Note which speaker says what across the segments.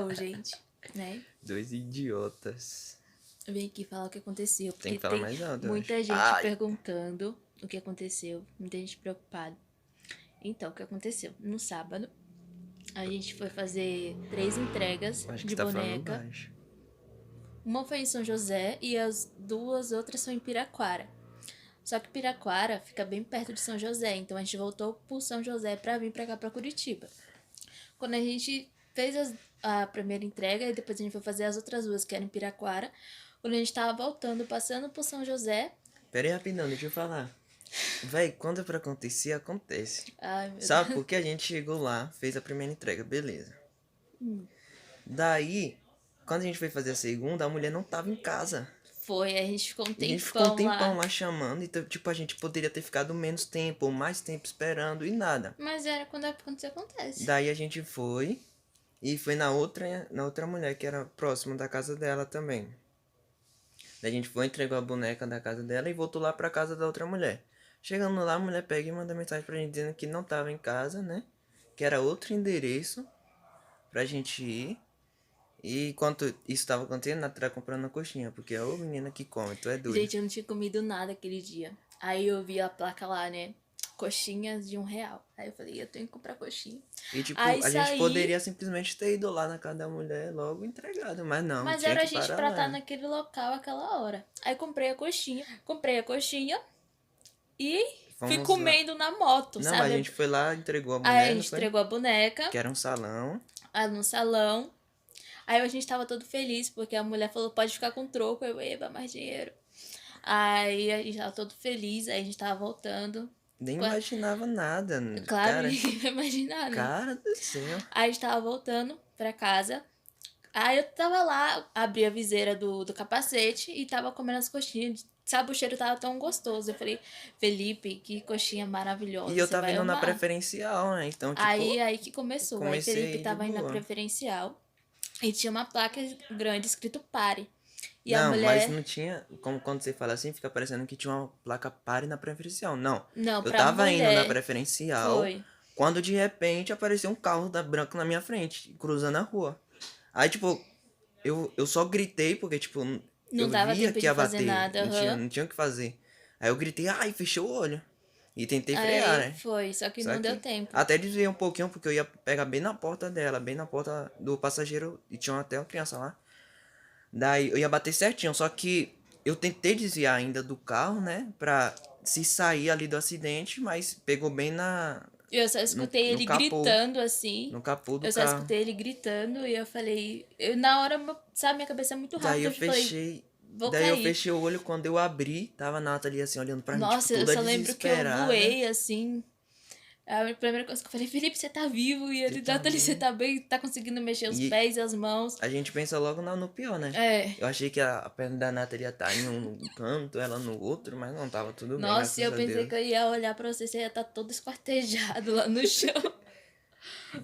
Speaker 1: real, gente, né?
Speaker 2: Dois idiotas.
Speaker 1: Eu vim aqui falar o que aconteceu,
Speaker 2: Tem
Speaker 1: porque
Speaker 2: que falar mais alto, eu acho.
Speaker 1: muita gente
Speaker 2: Ai!
Speaker 1: perguntando o que aconteceu, muita gente preocupada. Então, o que aconteceu? No sábado, a gente foi fazer 3 entregas
Speaker 2: Acho que
Speaker 1: de
Speaker 2: você tá falando
Speaker 1: boneca.
Speaker 2: baixo.
Speaker 1: Uma foi em São José e as 2 outras são em Piraquara. Só que Piraquara fica bem perto de São José, então a gente voltou por São José pra vir pra cá, pra Curitiba. Quando a gente fez a primeira entrega e depois a gente foi fazer as outras 2 que eram em Piraquara, quando a gente tava voltando, passando por São José...
Speaker 2: Pera aí rapidão, deixa eu falar. Véi, quando é pra acontecer, acontece.
Speaker 1: Ai, meu
Speaker 2: Sabe
Speaker 1: Deus.
Speaker 2: por que a gente chegou lá, fez a primeira entrega, beleza. Daí, quando a gente foi fazer a segunda, a mulher não tava em casa.
Speaker 1: Foi, a gente ficou um
Speaker 2: E a gente ficou um
Speaker 1: tempão
Speaker 2: tempão
Speaker 1: lá.
Speaker 2: lá chamando, então, tipo, a gente poderia ter ficado menos tempo ou mais tempo esperando e nada.
Speaker 1: Mas era quando acontecer, acontece.
Speaker 2: Daí a gente foi e foi na outra mulher que era próxima da casa dela também. Daí a gente foi, entregou a boneca da casa dela e voltou lá pra casa da outra mulher. Chegando lá, a mulher pega e manda mensagem pra gente dizendo que não tava em casa, né? Que era outro endereço pra gente ir. E enquanto isso tava acontecendo, ela tava comprando a coxinha, porque é ô menina que come, tu é doido.
Speaker 1: Gente, eu não tinha comido nada aquele dia. Aí eu vi a placa lá, né? Coxinhas de R$1. Aí eu falei, eu tenho que comprar coxinha.
Speaker 2: E tipo,
Speaker 1: Aí
Speaker 2: a gente
Speaker 1: saí,
Speaker 2: poderia simplesmente ter ido lá na casa da mulher logo entregado, mas não,
Speaker 1: mas
Speaker 2: tinha
Speaker 1: era a
Speaker 2: que
Speaker 1: gente
Speaker 2: parar
Speaker 1: pra estar
Speaker 2: lá.
Speaker 1: naquele local aquela hora. Aí comprei a coxinha. Comprei a coxinha e fui
Speaker 2: Fomos lá.
Speaker 1: comendo na moto,
Speaker 2: Não, mas a
Speaker 1: sabe?
Speaker 2: gente foi lá, entregou a
Speaker 1: Aí a
Speaker 2: mulher, não
Speaker 1: gente
Speaker 2: foi?
Speaker 1: entregou a boneca
Speaker 2: Que era um salão.
Speaker 1: aí no salão. Aí a gente tava todo feliz, porque a mulher falou, pode ficar com troco. Eu, eba, mais dinheiro. Aí a gente tava todo feliz, aí a gente tava voltando.
Speaker 2: Nem
Speaker 1: Qua-
Speaker 2: imaginava nada,
Speaker 1: Claro,
Speaker 2: cara.
Speaker 1: ninguém vai imaginar, né?
Speaker 2: Cara do céu.
Speaker 1: Aí a gente tava voltando pra casa. Aí eu tava lá, abri a viseira do capacete e tava comendo as coxinhas. Sabe, o cheiro tava tão gostoso. Eu falei, Felipe, que coxinha
Speaker 2: E
Speaker 1: maravilhosa,
Speaker 2: eu
Speaker 1: você
Speaker 2: tava
Speaker 1: vai
Speaker 2: indo na
Speaker 1: amar.
Speaker 2: preferencial, né? Então, tipo,
Speaker 1: Aí que começou. Aí Felipe
Speaker 2: comecei de
Speaker 1: tava indo na
Speaker 2: boa.
Speaker 1: preferencial e tinha uma placa grande escrito pare. E a
Speaker 2: Não, mas
Speaker 1: mulher,
Speaker 2: não tinha. Como quando você fala assim, fica parecendo que tinha uma placa pare na preferencial. Não.
Speaker 1: não,
Speaker 2: Eu
Speaker 1: pra
Speaker 2: tava indo na
Speaker 1: mulher,
Speaker 2: preferencial
Speaker 1: foi.
Speaker 2: quando de repente apareceu um carro da branco na minha frente, cruzando a rua. Aí, tipo, eu só gritei porque, tipo,
Speaker 1: Não
Speaker 2: eu
Speaker 1: dava
Speaker 2: via
Speaker 1: tempo
Speaker 2: que
Speaker 1: de
Speaker 2: ia
Speaker 1: fazer
Speaker 2: bater.
Speaker 1: nada, aham.
Speaker 2: Não tinha o que fazer. Aí eu gritei, ai, fechou o olho. E tentei frear,
Speaker 1: Aí
Speaker 2: né?
Speaker 1: foi, só que
Speaker 2: Só
Speaker 1: não deu
Speaker 2: que
Speaker 1: tempo.
Speaker 2: até desviei um pouquinho porque eu ia pegar bem na porta dela, bem na porta do passageiro e tinha até uma criança lá. Daí eu ia bater certinho, só que eu tentei desviar ainda do carro, né? Pra se sair ali do acidente, mas pegou bem
Speaker 1: Eu só escutei
Speaker 2: no
Speaker 1: ele
Speaker 2: capô.
Speaker 1: gritando assim.
Speaker 2: No capô do
Speaker 1: Eu só
Speaker 2: carro.
Speaker 1: escutei ele gritando e eu falei. Na hora, sabe, minha cabeça é muito
Speaker 2: Daí
Speaker 1: rápida.
Speaker 2: eu
Speaker 1: Eu falei,
Speaker 2: fechei.
Speaker 1: vou
Speaker 2: Daí eu
Speaker 1: cair.
Speaker 2: fechei o olho quando eu abri. Tava a Nathalie assim olhando pra mim, tipo,
Speaker 1: Nossa, eu
Speaker 2: toda
Speaker 1: só lembro que eu
Speaker 2: desesperada.
Speaker 1: voei assim. A primeira coisa que eu falei, Felipe, você tá vivo? E
Speaker 2: Você
Speaker 1: ele,
Speaker 2: tá
Speaker 1: Nathalie, você
Speaker 2: bem?
Speaker 1: tá bem? Tá conseguindo mexer os
Speaker 2: E
Speaker 1: pés e as mãos?
Speaker 2: a gente pensa logo no pior, né?
Speaker 1: É.
Speaker 2: Eu achei que a perna da Nathalie ia estar em um canto, ela no outro, mas não, tava tudo bem,
Speaker 1: Nossa,
Speaker 2: graças
Speaker 1: eu
Speaker 2: a
Speaker 1: pensei
Speaker 2: Deus.
Speaker 1: que eu ia olhar pra você, você ia estar todo esquartejado lá no chão.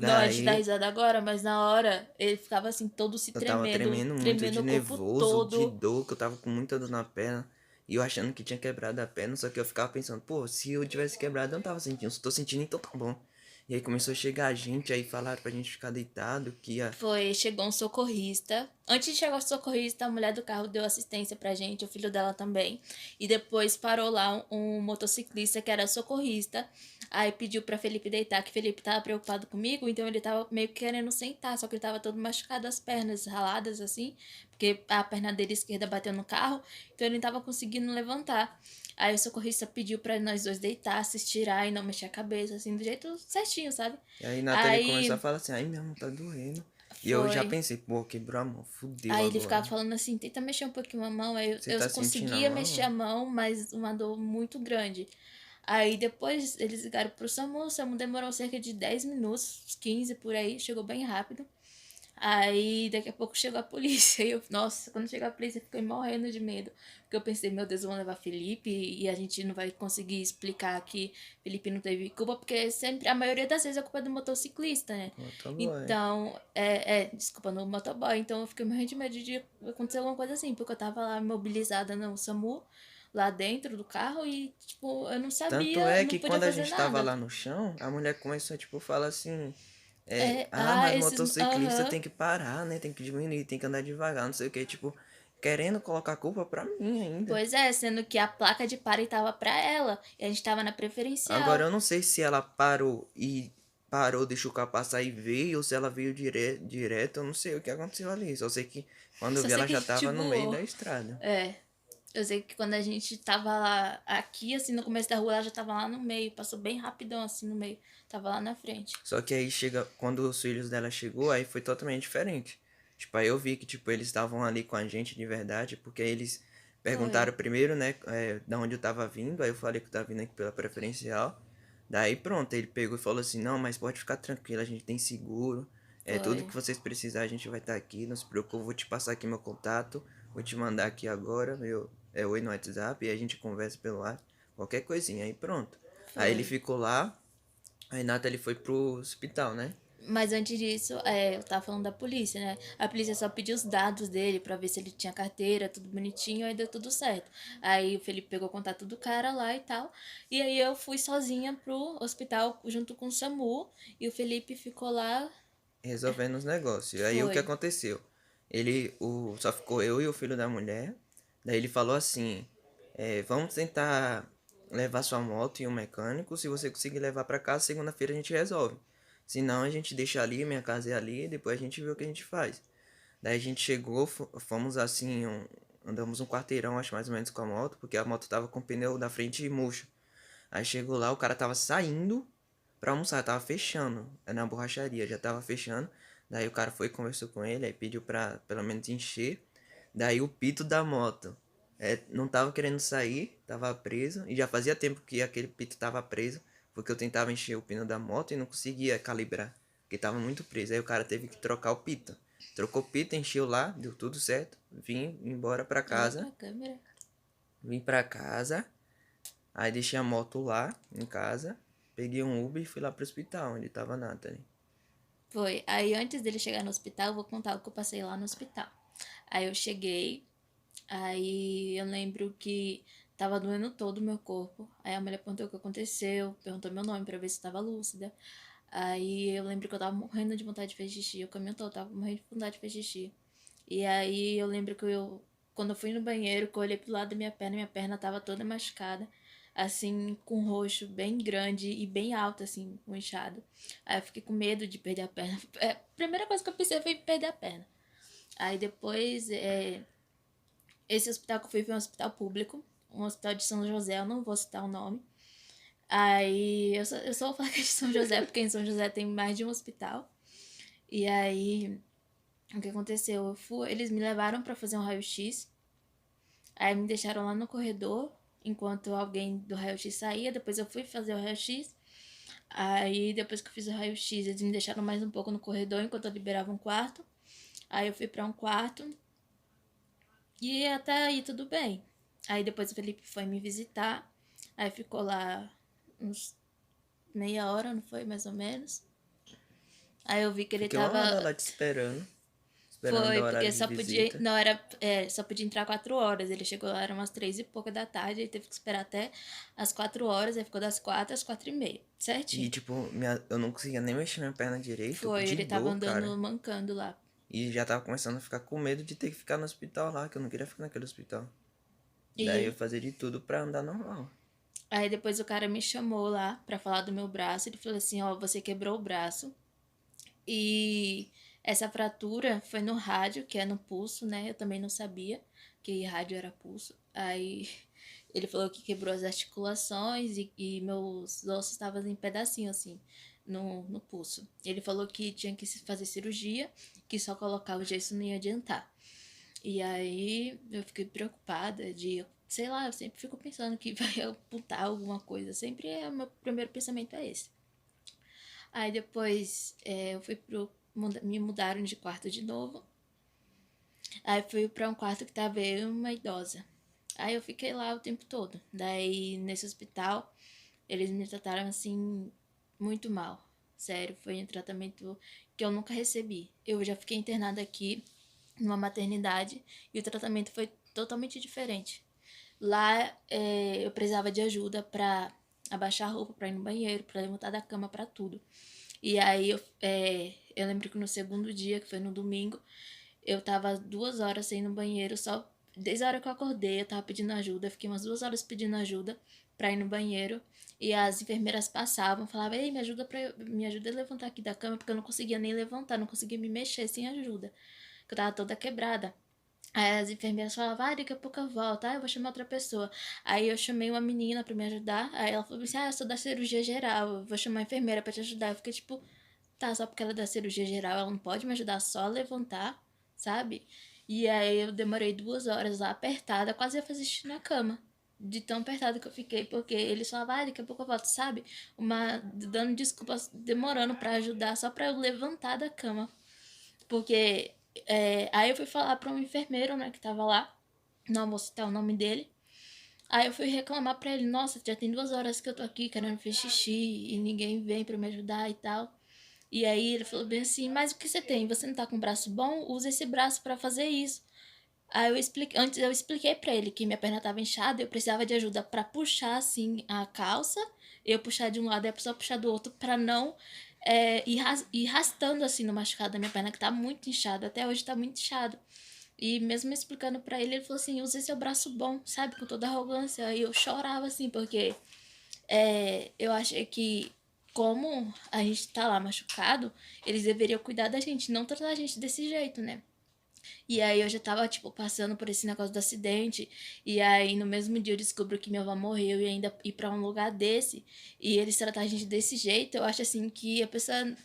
Speaker 1: Não, a gente dá
Speaker 2: Daí
Speaker 1: risada agora, mas na hora ele ficava assim, todo se
Speaker 2: eu tava
Speaker 1: tremendo,
Speaker 2: tremendo muito
Speaker 1: tremendo
Speaker 2: de
Speaker 1: o corpo
Speaker 2: nervoso, de
Speaker 1: todo.
Speaker 2: dor, que eu tava com muita dor na perna. E eu achando que tinha quebrado a perna, só que eu ficava pensando, pô, se eu tivesse quebrado, eu não tava sentindo. Se tô sentindo, então tá bom. E aí começou a chegar gente, aí falaram pra gente ficar deitado, que ia.
Speaker 1: Foi, chegou um socorrista. Antes de chegar o socorrista, a mulher do carro deu assistência pra gente, o filho dela também. E depois parou lá um motociclista que era socorrista. Aí pediu pra Felipe deitar, que Felipe tava preocupado comigo, então ele tava meio que querendo sentar, só que ele tava todo machucado, as pernas raladas assim, porque a perna dele esquerda bateu no carro, então ele não tava conseguindo levantar. Aí o socorrista pediu pra nós dois deitar, se estirar e não mexer a cabeça, assim, do jeito certinho, sabe?
Speaker 2: E aí Nathalie começou a
Speaker 1: Aí
Speaker 2: falar assim, ai minha mão tá doendo. E eu já
Speaker 1: foi.
Speaker 2: pensei, pô, quebrou a mão, fudeu
Speaker 1: Aí ele
Speaker 2: agora.
Speaker 1: ficava falando assim, tenta mexer um pouquinho a mão. Aí
Speaker 2: Você
Speaker 1: eu
Speaker 2: tá sentindo a
Speaker 1: conseguia mexer
Speaker 2: mão?
Speaker 1: a mão, mas uma dor muito grande. Aí depois eles ligaram pro SAMU, o SAMU demorou cerca de 10 minutos, 15 por aí, chegou bem rápido. Aí daqui a pouco chegou a polícia. E eu, nossa, quando chegou a polícia eu fiquei morrendo de medo. Porque eu pensei, meu Deus, vão levar Felipe e a gente não vai conseguir explicar que Felipe não teve culpa, porque sempre, a maioria das vezes a culpa é do motociclista, né?
Speaker 2: Motoboy.
Speaker 1: Então, desculpa, no motoboy. Então eu fiquei morrendo de medo de acontecer alguma coisa assim, porque eu tava lá mobilizada no SAMU, lá dentro do carro, e, tipo, eu não
Speaker 2: Tanto
Speaker 1: sabia,
Speaker 2: é
Speaker 1: não
Speaker 2: que
Speaker 1: podia
Speaker 2: quando a
Speaker 1: fazer
Speaker 2: gente tava
Speaker 1: nada.
Speaker 2: lá no chão, a mulher começou, tipo, falar assim. Mas
Speaker 1: Esses.
Speaker 2: motociclista
Speaker 1: Aham.
Speaker 2: tem que parar, né? Tem que diminuir, tem que andar devagar, não sei o que. Tipo, querendo colocar a culpa pra mim ainda.
Speaker 1: Pois é, sendo que a placa de pare tava pra ela e a gente tava na
Speaker 2: Agora
Speaker 1: preferencial.
Speaker 2: eu não sei se ela parou, deixou o carro passar e veio, ou se ela veio direto, eu não sei o que aconteceu ali. Só sei que quando eu
Speaker 1: Só
Speaker 2: vi
Speaker 1: sei
Speaker 2: ela
Speaker 1: que a
Speaker 2: já
Speaker 1: gente
Speaker 2: tava no meio
Speaker 1: voou.
Speaker 2: da estrada.
Speaker 1: É. Eu sei que quando a gente tava lá, aqui, assim, no começo da rua, ela já tava lá no meio. Passou bem rapidão, assim, no meio. Tava lá na frente.
Speaker 2: Só que aí chega, quando os filhos dela chegou, aí foi totalmente diferente. Tipo, aí eu vi que, tipo, eles estavam ali com a gente de verdade, porque aí eles
Speaker 1: Foi.
Speaker 2: perguntaram primeiro, né, da onde eu tava vindo, aí eu falei que eu tava vindo aqui pela preferencial. Daí pronto, ele pegou e falou assim, não, mas pode ficar tranquilo, a gente tem seguro, tudo
Speaker 1: Foi.
Speaker 2: que vocês precisarem a gente vai estar aqui, não se preocupe, vou te passar aqui meu contato, vou te mandar aqui agora, oi no WhatsApp, e a gente conversa pelo ar, qualquer coisinha, aí pronto. Aí ele
Speaker 1: Foi.
Speaker 2: ficou lá, a Renata ele foi pro hospital, né?
Speaker 1: Mas antes disso, eu tava falando da polícia, né? A polícia só pediu os dados dele pra ver se ele tinha carteira, tudo bonitinho, aí deu tudo certo. Aí o Felipe pegou o contato do cara lá e tal. E aí eu fui sozinha pro hospital junto com o SAMU. E o Felipe ficou lá.
Speaker 2: Resolvendo os negócios. Aí o que
Speaker 1: Foi.
Speaker 2: aconteceu? Só ficou eu e o filho da mulher. Daí ele falou assim: vamos tentar levar sua moto em um mecânico. Se você conseguir levar pra casa, segunda-feira a gente resolve. Se não, a gente deixa ali, minha casa é ali, e depois a gente vê o que a gente faz. Daí a gente chegou, fomos assim, andamos um quarteirão, acho mais ou menos, com a moto, porque a moto tava com o pneu da frente murcho. Aí chegou lá, o cara tava saindo pra almoçar, tava fechando. Na borracharia, já tava fechando. Daí o cara foi e conversou com ele, aí pediu pra pelo menos encher. Daí o pito da moto. Não tava querendo sair, tava preso. E já fazia tempo que aquele pito tava preso. Porque eu tentava encher o pneu da moto e não conseguia calibrar. Porque tava muito preso. Aí o cara teve que trocar o pito. Trocou o pito, encheu lá, deu tudo certo. Vim embora pra
Speaker 1: Olha
Speaker 2: casa.
Speaker 1: pra câmera.
Speaker 2: Vim pra casa. Aí deixei a moto lá, em casa. Peguei um Uber e fui lá pro hospital, onde tava a Nathalie.
Speaker 1: Foi. Aí antes dele chegar no hospital, eu vou contar o que eu passei lá no hospital. Aí eu cheguei, aí eu lembro que tava doendo todo o meu corpo. Aí a mulher perguntou o que aconteceu, perguntou meu nome pra ver se eu tava lúcida. Aí eu lembro que eu tava morrendo de vontade de fazer xixi. O caminho todo tava morrendo de vontade de fazer xixi. E aí eu lembro que quando eu fui no banheiro, que eu olhei pro lado da minha perna tava toda machucada. Assim, com um roxo bem grande e bem alto, assim, com inchado. Aí eu fiquei com medo de perder a perna. A primeira coisa que eu pensei foi em perder a perna. Aí depois, esse hospital que eu fui foi um hospital público, um hospital de São José, eu não vou citar o nome. Aí eu só vou falar que é de São José, porque em São José tem mais de um hospital. E aí, o que aconteceu? Eles me levaram pra fazer um raio-x. Aí me deixaram lá no corredor, enquanto alguém do raio-x saía. Depois eu fui fazer o raio-x. Aí, depois que eu fiz o raio-x, eles me deixaram mais um pouco no corredor, enquanto eu liberava um quarto. Aí eu fui pra um quarto. E até aí tudo bem. Aí depois o Felipe foi me visitar. Aí ficou lá uns meia hora, não foi? Mais ou menos. Aí eu vi que ele
Speaker 2: Fiquei uma hora
Speaker 1: tava.
Speaker 2: lá te esperando. Esperando o
Speaker 1: Foi, porque
Speaker 2: horário de
Speaker 1: só podia.
Speaker 2: visita.
Speaker 1: Não, era. Só podia entrar 4 horas. Ele chegou lá, eram umas 3 e pouca da tarde. Ele teve que esperar até as 4 horas. Aí ficou das 4 às 4h30.
Speaker 2: E
Speaker 1: Certinho.
Speaker 2: tipo, eu não conseguia nem mexer minha perna direito,
Speaker 1: Foi,
Speaker 2: de
Speaker 1: ele tava
Speaker 2: dor,
Speaker 1: andando,
Speaker 2: cara.
Speaker 1: mancando lá.
Speaker 2: E já tava começando a ficar com medo de ter que ficar no hospital lá, que eu não queria ficar naquele hospital. Daí eu
Speaker 1: E
Speaker 2: fazia de tudo pra andar normal.
Speaker 1: aí depois o cara me chamou lá pra falar do meu braço. Ele falou assim: Ó, você quebrou o braço. E essa fratura foi no rádio, que é no pulso, né? Eu também não sabia que rádio era pulso. Aí ele falou que quebrou as articulações e meus ossos estavam em pedacinho, assim, no pulso. Ele falou que tinha que fazer cirurgia, que só colocar o gesso não ia adiantar. E aí eu fiquei preocupada de, sei lá, eu sempre fico pensando que vai amputar alguma coisa. Sempre é o meu primeiro pensamento é esse. Aí depois eu fui me mudaram de quarto de novo. Aí fui pra um quarto que tava eu e uma idosa. Aí eu fiquei lá o tempo todo. Daí nesse hospital eles me trataram assim muito mal. Sério, foi um tratamento que eu nunca recebi. Eu já fiquei internada aqui numa maternidade e o tratamento foi totalmente diferente. Lá eu precisava de ajuda pra abaixar a roupa, pra ir no banheiro, pra levantar da cama, pra tudo. E aí eu lembro que no segundo dia, que foi no domingo, eu tava 2 horas sem ir no banheiro, só desde a hora que eu acordei, eu tava pedindo ajuda, fiquei umas 2 horas pedindo ajuda pra ir no banheiro. E as enfermeiras passavam, falavam, ei, me ajuda a levantar aqui da cama, porque eu não conseguia nem levantar, não conseguia me mexer sem ajuda. Que eu tava toda quebrada. Aí as enfermeiras falavam, daqui a pouco eu volto, eu vou chamar outra pessoa. Aí eu chamei uma menina pra me ajudar, aí ela falou assim, eu sou da cirurgia geral, eu vou chamar a enfermeira pra te ajudar. Eu fiquei tipo, tá, só porque ela é da cirurgia geral, ela não pode me ajudar só a levantar, sabe? E aí eu demorei 2 horas lá apertada, quase ia fazer xixi na cama. De tão apertada que eu fiquei, porque eles falavam, daqui a pouco eu volto, sabe? Dando desculpas, demorando pra ajudar, só pra eu levantar da cama. Porque aí eu fui falar pra um enfermeiro, né, que tava lá, não vou citar o nome dele. Aí eu fui reclamar pra ele, nossa, já tem 2 horas que eu tô aqui querendo fazer xixi e ninguém vem pra me ajudar e tal. E aí ele falou bem assim, mas o que você tem? Você não tá com um braço bom? Usa esse braço pra fazer isso. Aí antes eu expliquei pra ele que minha perna tava inchada, eu precisava de ajuda pra puxar assim a calça, eu puxar de um lado e a pessoa puxar do outro pra não ir arrastando assim no machucado da minha perna que tá muito inchado, até hoje tá muito inchado. E mesmo explicando pra ele, ele falou assim, use seu braço bom, sabe, com toda arrogância. Aí eu chorava assim, porque eu achei que como a gente tá lá machucado, eles deveriam cuidar da gente, não tratar a gente desse jeito, né? E aí eu já tava, tipo, passando por esse negócio do acidente. E aí no mesmo dia eu descubro que minha avó morreu e ainda ir pra um lugar desse. E eles tratar a gente desse jeito, eu acho assim que a pessoa.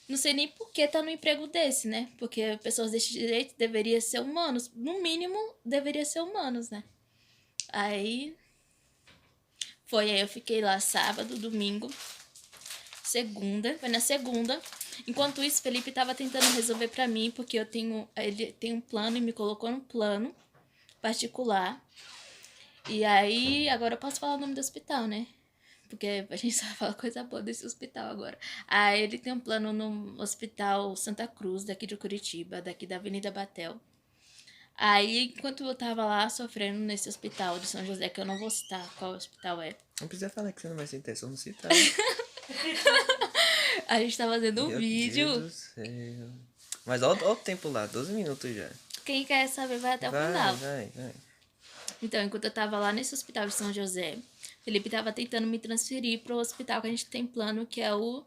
Speaker 1: Não sei nem por que tá no emprego desse, né? Porque pessoas desse jeito deveriam ser humanos. No mínimo, deveriam ser humanos, né? Aí. Aí eu fiquei lá sábado, domingo, segunda. Foi na segunda. Enquanto isso, Felipe tava tentando resolver pra mim, porque ele tem um plano e me colocou no plano particular. E aí, agora eu posso falar o nome do hospital, né? Porque a gente só fala coisa boa desse hospital agora. Aí ele tem um plano no Hospital Santa Cruz, daqui de Curitiba, daqui da Avenida Batel. Aí, enquanto eu tava lá sofrendo nesse hospital de São José, que eu não vou citar qual hospital é,
Speaker 2: Não precisa falar que você não vai citar, só não citar.
Speaker 1: a gente tá fazendo um
Speaker 2: Meu Deus
Speaker 1: vídeo.
Speaker 2: do céu. Mas olha o tempo lá, 12 minutos já.
Speaker 1: Quem quer saber vai até o
Speaker 2: Vai,
Speaker 1: final.
Speaker 2: vai, vai.
Speaker 1: Então, enquanto eu tava lá nesse hospital de São José, Felipe tava tentando me transferir pro hospital que a gente tem plano, que é o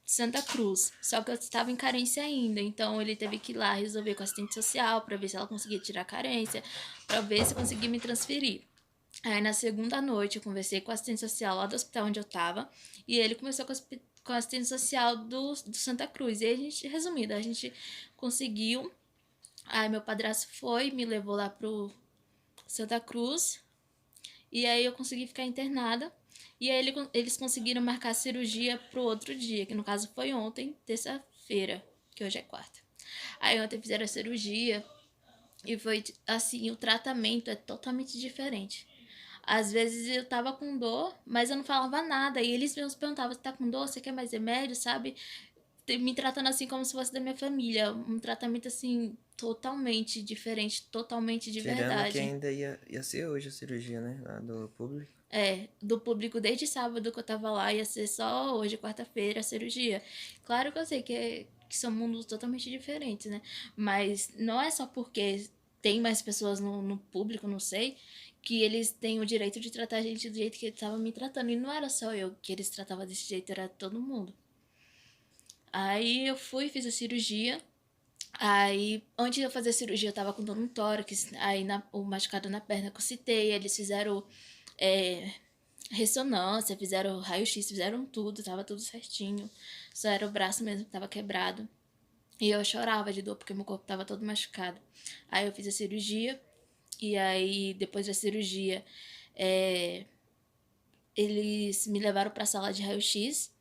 Speaker 1: Santa Cruz. Só que eu estava em carência ainda, então ele teve que ir lá resolver com a assistente social pra ver se ela conseguia tirar a carência, pra ver se conseguia me transferir. Aí na segunda noite eu conversei com a assistente social lá do hospital onde eu tava, e ele começou com a assistente social do Santa Cruz. E aí a gente, resumindo, a gente conseguiu. Aí meu padrasto foi, me levou lá pro Santa Cruz. E aí eu consegui ficar internada. E aí eles conseguiram marcar a cirurgia pro outro dia, que no caso foi ontem, terça-feira, que hoje é quarta. Aí ontem fizeram a cirurgia e foi assim, o tratamento é totalmente diferente. Às vezes eu tava com dor, mas eu não falava nada. E eles mesmos perguntavam, você tá com dor? Você quer mais remédio, sabe? Me tratando assim como se fosse da minha família. Um tratamento assim, totalmente diferente, totalmente de
Speaker 2: Tirando que
Speaker 1: verdade.
Speaker 2: ainda ia ser hoje a cirurgia, né? Lá do público.
Speaker 1: Do público desde sábado que eu tava lá, ia ser só hoje, quarta-feira, a cirurgia. Claro que eu sei que são mundos totalmente diferentes, né? Mas não é só porque tem mais pessoas no público, não sei, que eles têm o direito de tratar a gente do jeito que eles estavam me tratando. E não era só eu que eles tratavam desse jeito, era todo mundo. Aí eu fui, fiz a cirurgia. Aí, antes de eu fazer a cirurgia, eu tava com dor no tórax. Aí, o machucado na perna que eu citei, eles fizeram ressonância, fizeram raio-x, fizeram tudo, tava tudo certinho. Só era o braço mesmo que tava quebrado. E eu chorava de dor porque meu corpo tava todo machucado. Aí eu fiz a cirurgia. E aí, depois da cirurgia, eles me levaram pra sala de raio-x.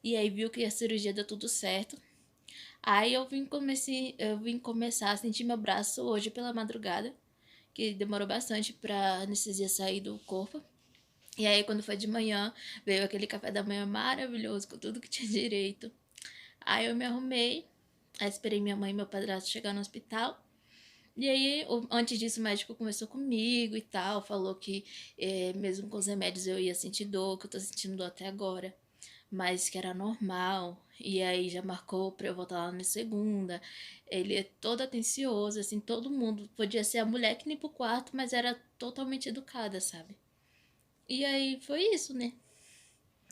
Speaker 1: E aí viu que a cirurgia deu tudo certo. Aí eu vim começar a sentir meu braço hoje pela madrugada, que demorou bastante pra anestesia sair do corpo. E aí, quando foi de manhã, veio aquele café da manhã maravilhoso, com tudo que tinha direito. Aí eu me arrumei, aí esperei minha mãe e meu padrasto chegar no hospital. E aí, antes disso, o médico conversou comigo e tal, falou que mesmo com os remédios eu ia sentir dor, que eu tô sentindo dor até agora. mas que era normal. E aí já marcou pra eu voltar lá na segunda. Ele é todo atencioso, assim, todo mundo. Podia ser a mulher que nem pro quarto, mas era totalmente educada, sabe? E aí foi isso, né?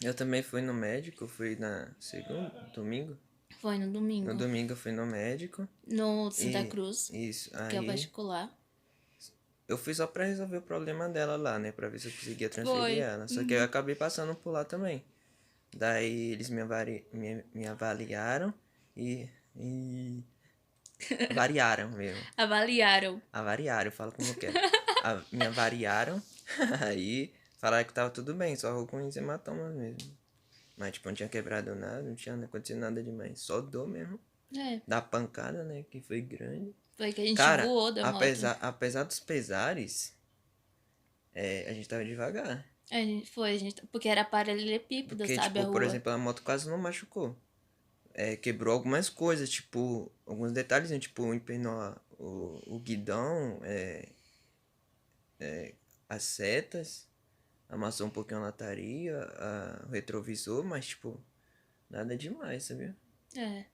Speaker 2: Eu também fui no médico, fui na segunda, domingo.
Speaker 1: Foi no
Speaker 2: No
Speaker 1: domingo.
Speaker 2: domingo eu fui no médico
Speaker 1: No Santa
Speaker 2: e
Speaker 1: Cruz,
Speaker 2: isso,
Speaker 1: que é o
Speaker 2: aí
Speaker 1: particular.
Speaker 2: eu fui só pra resolver o problema dela lá, né, pra ver se eu conseguia transferir
Speaker 1: Foi.
Speaker 2: ela. Só que eu acabei passando por lá também. Daí eles me avaliaram e variaram mesmo.
Speaker 1: Avaliaram.
Speaker 2: Avariaram, fala como eu quero. Me avariaram, aí falaram que tava tudo bem, só alguns hematomas mesmo. Mas, tipo, não tinha quebrado nada, não tinha acontecido nada demais. Só dor mesmo.
Speaker 1: É.
Speaker 2: Da pancada, né? Que foi grande.
Speaker 1: Foi que a gente
Speaker 2: Cara,
Speaker 1: voou da moto.
Speaker 2: apesar dos pesares, a gente tava devagar.
Speaker 1: A gente, porque era paralelepípedo,
Speaker 2: Porque,
Speaker 1: sabe, a
Speaker 2: tipo, por
Speaker 1: rua.
Speaker 2: exemplo, a moto quase não machucou. Quebrou algumas coisas, tipo, alguns detalhes, tipo, empenou o guidão, as setas, amassou um pouquinho a lataria, o retrovisor, mas, tipo, nada demais, sabia?
Speaker 1: É.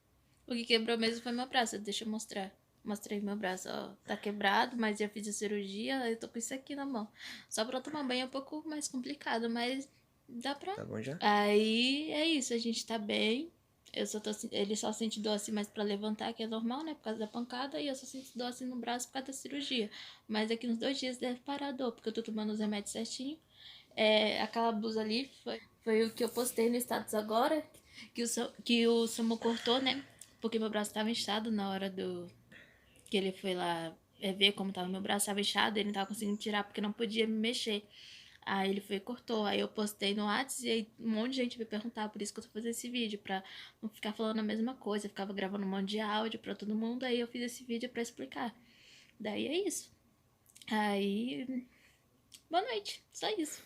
Speaker 1: O que quebrou mesmo foi meu braço. Deixa eu mostrar. Mostrei meu braço, ó. Tá quebrado, mas eu fiz a cirurgia. Eu tô com isso aqui na mão. Só pra tomar banho é um pouco mais complicado, mas dá pra.
Speaker 2: Tá bom já?
Speaker 1: Aí é isso, a gente tá bem. Eu só tô, ele só sente dor assim mais pra levantar, que é normal, né? Por causa da pancada. E eu só sinto dor assim no braço por causa da cirurgia. Mas daqui uns 2 dias deve parar a dor, porque eu tô tomando os remédios certinho. Aquela blusa ali foi o que eu postei no status agora, que o Samu cortou, né? Porque meu braço tava inchado na hora que ele foi lá ver como tava meu braço, tava inchado, ele não tava conseguindo tirar porque não podia me mexer. Aí ele foi e cortou. Aí eu postei no WhatsApp e aí um monte de gente veio perguntar, por isso que eu tô fazendo esse vídeo, pra não ficar falando a mesma coisa. Eu ficava gravando um monte de áudio pra todo mundo, aí eu fiz esse vídeo pra explicar. Daí é isso. Aí, boa noite, só isso.